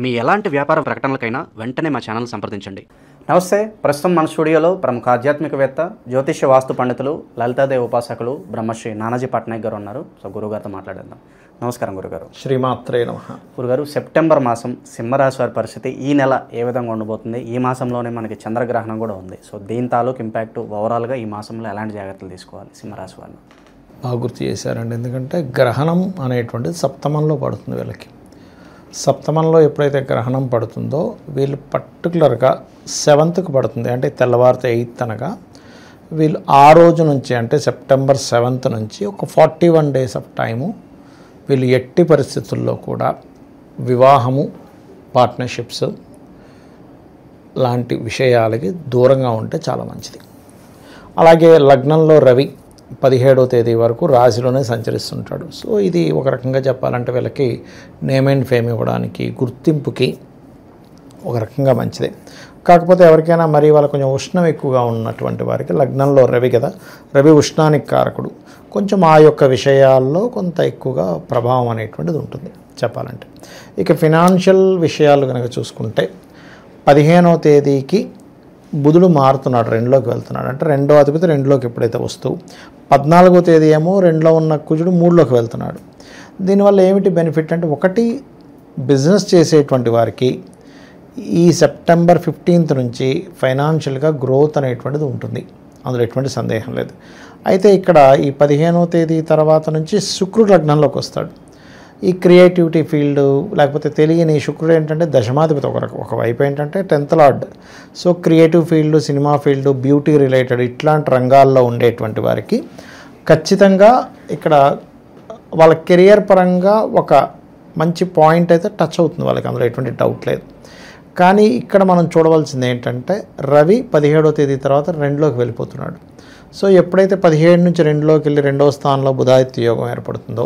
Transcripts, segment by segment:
మీ ఎలాంటి వ్యాపార ప్రకటనలకైనా వెంటనే మా ఛానల్ సంప్రదించండి. నమస్తే. ప్రస్తుతం మన స్టూడియోలో ప్రముఖ ఆధ్యాత్మికవేత్త, జ్యోతిష్య వాస్తు పండితులు, లలితాదేవి ఉపాసకులు బ్రహ్మశ్రీ నానాజీ పట్నాయక్ గారు ఉన్నారు. సో గురుగారితో మాట్లాడేద్దాం. నమస్కారం గురుగారు. శ్రీమాత్రే నమః. గురుగారు, సెప్టెంబర్ మాసం సింహరాశి వారి పరిస్థితి ఈ నెల ఏ విధంగా ఉండబోతుంది? ఈ మాసంలోనే మనకి చంద్రగ్రహణం కూడా ఉంది. సో దీని తాలూకు ఇంపాక్ట్ ఓవరాల్గా ఈ మాసంలో ఎలాంటి జాగ్రత్తలు తీసుకోవాలి సింహరాశి వాళ్ళు? బాగా గుర్తు చేశారండి. ఎందుకంటే గ్రహణం అనేటువంటిది సప్తమంలో పడుతుంది. వీళ్ళకి సప్తమంలో ఎప్పుడైతే గ్రహణం పడుతుందో వీళ్ళు పర్టికులర్గా 7th పడుతుంది, అంటే తెల్లవారితే 8th అనగా వీళ్ళు ఆ రోజు నుంచి అంటే సెప్టెంబర్ 7th నుంచి ఒక 41 days ఆఫ్ టైము వీళ్ళు ఎట్టి పరిస్థితుల్లో కూడా వివాహము, పార్ట్నర్షిప్స్ లాంటి విషయాలకి దూరంగా ఉంటే చాలా మంచిది. అలాగే లగ్నంలో రవి 17వ తేదీ వరకు రాశిలోనే సంచరిస్తుంటాడు. సో ఇది ఒక రకంగా చెప్పాలంటే వీళ్ళకి నేమ్ అండ్ ఫేమ్ ఇవ్వడానికి, గుర్తింపుకి ఒక రకంగా మంచిదే. కాకపోతే ఎవరికైనా మరి వాళ్ళ కొంచెం ఉష్ణం ఎక్కువగా ఉన్నటువంటి వారికి, లగ్నంలో రవి కదా, రవి ఉష్ణానికి కారకుడు, కొంచెం ఆ యొక్క విషయాల్లో కొంత ఎక్కువగా ప్రభావం అనేటువంటిది ఉంటుంది చెప్పాలంటే. ఇక ఫినాన్షియల్ విషయాలు కనుక చూసుకుంటే 15వ తేదీకి బుధుడు మారుతున్నాడు, 2లోకి వెళ్తున్నాడు. అంటే 2వ అధిపతి 2లోకి ఎప్పుడైతే వస్తూ 14వ తేదీ ఏమో 2లో ఉన్న కుజుడు 3లోకి వెళ్తున్నాడు. దీనివల్ల ఏమిటి బెనిఫిట్ అంటే, ఒకటి బిజినెస్ చేసేటువంటి వారికి ఈ సెప్టెంబర్ 15th నుంచి ఫైనాన్షియల్గా గ్రోత్ అనేటువంటిది ఉంటుంది, అందులో ఎటువంటి సందేహం లేదు. అయితే ఇక్కడ ఈ 15వ తేదీ తర్వాత నుంచి శుక్రుడు లగ్నంలోకి వస్తాడు. ఈ క్రియేటివిటీ ఫీల్డ్ లేకపోతే తెలియని శుక్రుడు ఏంటంటే దశమాధిపతి, ఒకవైపు ఏంటంటే 10th lord. So creative field, cinema field, beauty related ఇట్లాంటి రంగాల్లో ఉండేటువంటి వారికి ఖచ్చితంగా ఇక్కడ వాళ్ళ కెరియర్ పరంగా ఒక మంచి పాయింట్ అయితే టచ్ అవుతుంది వాళ్ళకి, అందులో ఎటువంటి డౌట్ లేదు. కానీ ఇక్కడ మనం చూడవలసింది ఏంటంటే రవి 17వ తేదీ తర్వాత 2లోకి వెళ్ళిపోతున్నాడు. సో ఎప్పుడైతే 17 నుంచి 2లోకి వెళ్ళి 2వ స్థానంలో బుధాదిత్య యోగం ఏర్పడుతుందో,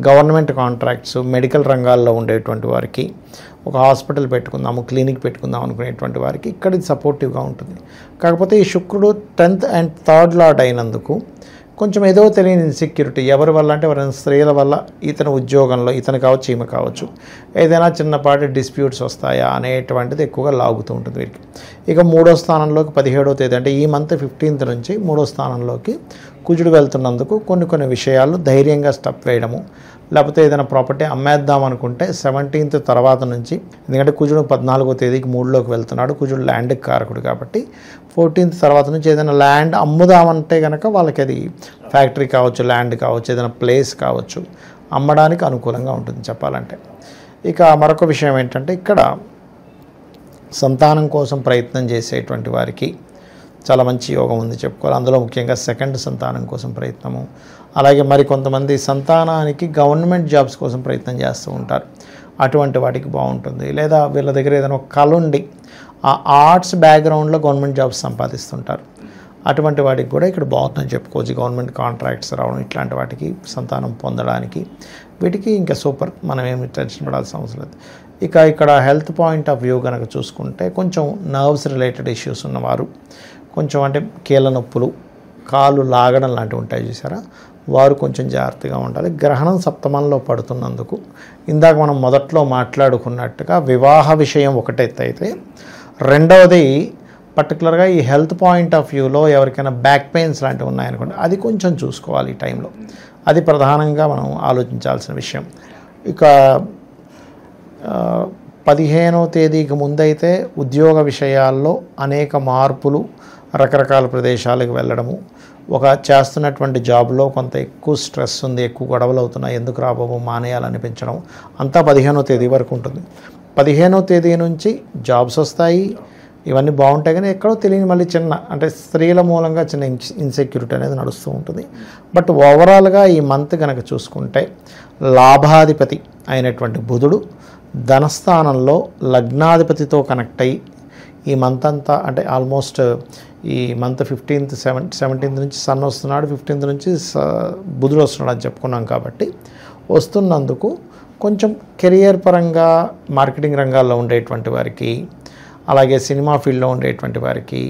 గవర్నమెంట్ కాంట్రాక్ట్స్, మెడికల్ రంగాల్లో ఉండేటువంటి వారికి, ఒక హాస్పిటల్ పెట్టుకుందాము, క్లినిక్ పెట్టుకుందాం అనుకునేటువంటి వారికి ఇక్కడ ఇది సపోర్టివ్గా ఉంటుంది. కాకపోతే ఈ శుక్రుడు 10th and 3rd లార్డ్ అయినందుకు కొంచెం ఏదో తెలియని ఇన్సెక్యూరిటీ, ఎవరి వల్ల అంటే ఎవరైనా స్త్రీల వల్ల ఇతని ఉద్యోగంలో, ఇతను కావచ్చు ఈమె కావచ్చు, ఏదైనా చిన్నపాటి డిస్ప్యూట్స్ వస్తాయా అనేటువంటిది ఎక్కువగా లాగుతూ ఉంటుంది వీరికి. ఇక 3వ స్థానంలోకి 17వ తేదీ అంటే ఈ మంత్ 15th నుంచి 3వ స్థానంలోకి కుజుడు వెళ్తున్నందుకు కొన్ని విషయాలు ధైర్యంగా స్టెప్ వేయడము, లేకపోతే ఏదైనా ప్రాపర్టీ అమ్మేద్దాం అనుకుంటే 17th తర్వాత నుంచి, ఎందుకంటే కుజుడు 14వ తేదీకి 3లోకి వెళ్తున్నాడు, కుజుడు ల్యాండ్కి కారకుడు కాబట్టి 14th తర్వాత నుంచి ఏదైనా ల్యాండ్ అమ్ముదామంటే కనుక వాళ్ళకి అది ఫ్యాక్టరీ కావచ్చు, ల్యాండ్ కావచ్చు, ఏదైనా ప్లేస్ కావచ్చు, అమ్మడానికి అనుకూలంగా ఉంటుంది చెప్పాలంటే. ఇక మరొక విషయం ఏంటంటే, ఇక్కడ సంతానం కోసం ప్రయత్నం చేసేటువంటి వారికి చాలా మంచి యోగం ఉంది చెప్పుకోవాలి. అందులో ముఖ్యంగా 2nd సంతానం కోసం ప్రయత్నము, అలాగే మరి కొంతమంది సంతానానికి గవర్నమెంట్ జాబ్స్ కోసం ప్రయత్నం చేస్తూ ఉంటారు, అటువంటి వాటికి బాగుంటుంది. లేదా వీళ్ళ దగ్గర ఏదైనా ఒక కళ ఉండి ఆ ఆర్ట్స్ బ్యాక్గ్రౌండ్లో గవర్నమెంట్ జాబ్స్ సంపాదిస్తుంటారు, అటువంటి వాటికి కూడా ఇక్కడ బాగుంటుందని చెప్పుకోవచ్చు. గవర్నమెంట్ కాంట్రాక్ట్స్ రావడం, ఇట్లాంటి వాటికి సంతానం పొందడానికి వీటికి ఇంకా సూపర్, మనం ఏమి టెన్షన్ పడాల్సిన అవసరం లేదు. ఇక ఇక్కడ హెల్త్ పాయింట్ ఆఫ్ వ్యూ కనుక చూసుకుంటే కొంచెం నర్వ్స్ రిలేటెడ్ ఇష్యూస్ ఉన్నవారు, కొంచెం అంటే కీళ్ళ నొప్పులు, కాళ్ళు లాగడం లాంటివి ఉంటాయి చూసారా, వారు కొంచెం జాగ్రత్తగా ఉండాలి. గ్రహణం సప్తమంలో పడుతున్నందుకు ఇందాక మనం మొదట్లో మాట్లాడుకున్నట్టుగా వివాహ విషయం ఒకటైతే, రెండవది పర్టికులర్గా ఈ హెల్త్ పాయింట్ ఆఫ్ వ్యూలో ఎవరికైనా బ్యాక్ పెయిన్స్ లాంటివి ఉన్నాయనుకోండి, అది కొంచెం చూసుకోవాలి ఈ టైంలో, అది ప్రధానంగా మనం ఆలోచించాల్సిన విషయం. ఇక 15వ తేదీకి ముందైతే ఉద్యోగ విషయాల్లో అనేక మార్పులు, రకరకాల ప్రదేశాలకు వెళ్ళడము, ఒక చేస్తున్నటువంటి జాబ్లో కొంత ఎక్కువ స్ట్రెస్ ఉంది, ఎక్కువ గొడవలు అవుతున్నాయి, ఎందుకు రాబోమో మానేయాలనిపించడం, అంతా 15వ తేదీ వరకు ఉంటుంది. 15వ తేదీ నుంచి జాబ్స్ వస్తాయి, ఇవన్నీ బాగుంటాయి. కానీ ఎక్కడో తెలియని మళ్ళీ చిన్న అంటే స్త్రీల మూలంగా చిన్న ఇన్సెక్యూరిటీ అనేది నడుస్తూ ఉంటుంది. బట్ ఓవరాల్గా ఈ మంత్ కనుక చూసుకుంటే లాభాధిపతి అయినటువంటి బుధుడు ధనస్థానంలో లగ్నాధిపతితో కనెక్ట్ అయ్యి ఈ మంత్ అంతా అంటే ఆల్మోస్ట్ ఈ మంత్ 17th నుంచి సన్ వస్తున్నాడు, 15th నుంచి బుధుడు వస్తున్నాడు అని చెప్పుకున్నాం. కాబట్టి వస్తున్నందుకు కొంచెం కెరియర్ పరంగా మార్కెటింగ్ రంగాల్లో ఉండేటువంటి వారికి, అలాగే సినిమా ఫీల్డ్లో ఉండేటువంటి వారికి,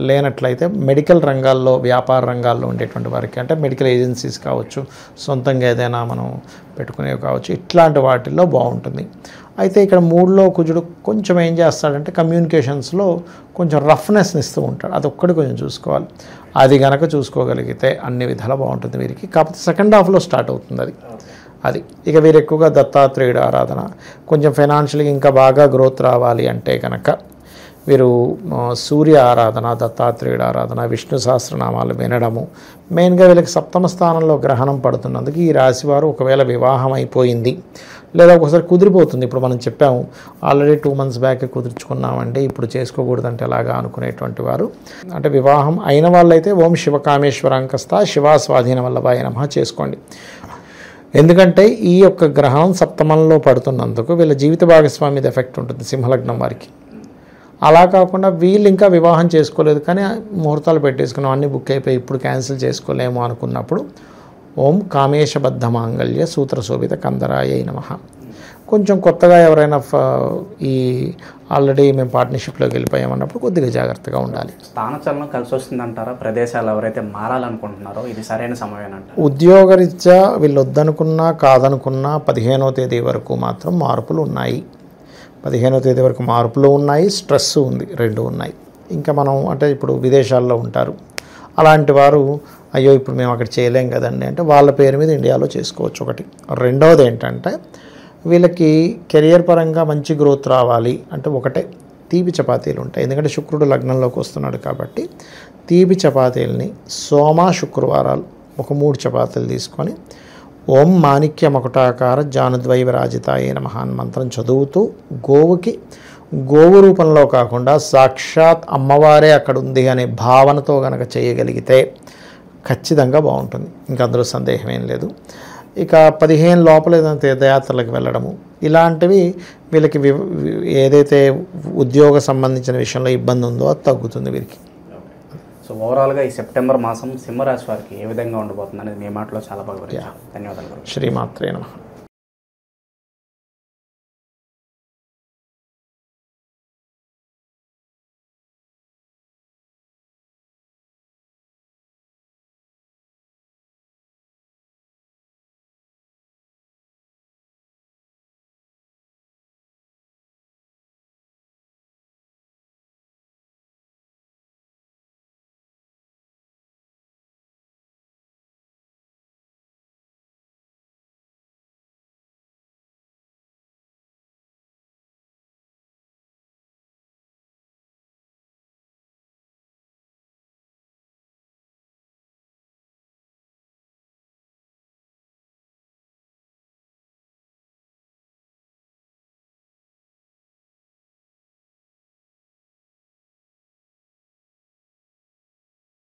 లేనట్లయితే మెడికల్ రంగాల్లో, వ్యాపార రంగాల్లో ఉండేటువంటి వారికి, అంటే మెడికల్ ఏజెన్సీస్ కావచ్చు, సొంతంగా ఏదైనా మనం పెట్టుకునేవి కావచ్చు, ఇట్లాంటి వాటిల్లో బాగుంటుంది. అయితే ఇక్కడ 3లో కుజుడు కొంచెం ఏం చేస్తాడంటే కమ్యూనికేషన్స్లో కొంచెం రఫ్నెస్ని ఇస్తూ ఉంటాడు. అది ఒక్కటి కొంచెం చూసుకోవాలి. అది గనక చూసుకోగలిగితే అన్ని విధాలా బాగుంటుంది వీరికి. కాకపోతే సెకండ్ హాఫ్లో స్టార్ట్ అవుతుంది అది ఇక వీరు ఎక్కువగా దత్తాత్రేయుడు ఆరాధన, కొంచెం ఫైనాన్షియల్గా ఇంకా బాగా గ్రోత్ రావాలి అంటే కనుక వీరు సూర్య ఆరాధన, దత్తాత్రేయుడు ఆరాధన, విష్ణు సహస్రనామాలు వినడము. మెయిన్గా వీళ్ళకి సప్తమ స్థానంలో గ్రహణం పడుతున్నందుకు ఈ రాశివారు ఒకవేళ వివాహం అయిపోయింది లేదా ఒకసారి కుదిరిపోతుంది, ఇప్పుడు మనం చెప్పాము ఆల్రెడీ 2 months బ్యాక్ కుదుర్చుకున్నామండి ఇప్పుడు చేసుకోకూడదంటే ఎలాగా అనుకునేటువంటి వారు, అంటే వివాహం అయిన వాళ్ళైతే ఓం శివకామేశ్వరాంకస్త శివా స్వాధీన వల్లభాయ నమః చేసుకోండి. ఎందుకంటే ఈ యొక్క గ్రహణం సప్తమంలో పడుతున్నందుకు వీళ్ళ జీవిత భాగస్వామి మీద ఎఫెక్ట్ ఉంటుంది సింహలగ్నం వారికి. అలా కాకుండా వీళ్ళు ఇంకా వివాహం చేసుకోలేదు కానీ ముహూర్తాలు పెట్టేసుకున్నాం, అన్నీ బుక్ అయిపోయి ఇప్పుడు క్యాన్సిల్ చేసుకోలేము అనుకున్నప్పుడు ఓం కామేశబద్ధ మాంగళ్య సూత్రశోభిత కందరాయ నమః. కొంచెం కొత్తగా ఎవరైనా ఈ ఆల్రెడీ మేము పార్ట్నర్షిప్లోకి వెళ్ళిపోయామన్నప్పుడు కొద్దిగా జాగ్రత్తగా ఉండాలి. స్థానచలనం కలిసి వస్తుందంటారా? ప్రదేశాలు ఎవరైతే మారాలనుకుంటున్నారో ఇది సరైన సమయం అంటారు? ఉద్యోగరీత్యా వీళ్ళు వద్దనుకున్నా కాదనుకున్నా 15వ తేదీ వరకు మాత్రం మార్పులు ఉన్నాయి. 15వ తేదీ వరకు మార్పులు ఉన్నాయి, స్ట్రెస్ ఉంది, 2 ఉన్నాయి. ఇంకా మనం అంటే ఇప్పుడు విదేశాల్లో ఉంటారు అలాంటి వారు అయ్యో ఇప్పుడు మేము అక్కడ చేయలేం కదండి అంటే వాళ్ళ పేరు మీద ఇండియాలో చేసుకోవచ్చు ఒకటి. రెండవది ఏంటంటే వీళ్ళకి కెరియర్ పరంగా మంచి గ్రోత్ రావాలి అంటే ఒకటే తీపి చపాతీలు ఉంటాయి. ఎందుకంటే శుక్రుడు లగ్నంలోకి వస్తున్నాడు కాబట్టి తీపి చపాతీలని శుక్రవారాలు ఒక 3 చపాతీలు తీసుకొని ఓం మాణిక్య మకుటాకార జానుద్వైవ రాజితాయ నమః మంత్రం చదువుతూ గోవుకి గోవు రూపంలో కాకుండా సాక్షాత్ అమ్మవారే అక్కడ ఉంది అనే భావనతో కనుక చేయగలిగితే ఖచ్చితంగా బాగుంటుంది, ఇంకా అందులో సందేహం ఏం లేదు. ఇక 15 లోపల ఏదైనా తీర్థయాత్రలకు వెళ్ళడము ఇలాంటివి వీళ్ళకి ఏదైతే ఉద్యోగ సంబంధించిన విషయంలో ఇబ్బంది ఉందో అది తగ్గుతుంది వీరికి. సో ఓవరాల్గా ఈ సెప్టెంబర్ మాసం సింహరాశి వారికి ఏ విధంగా ఉండబోతుంది అనేది మీ మాటలో చాలా బాగా వివరించారు. ధన్యవాదాలు. శ్రీమాత్రే నమః.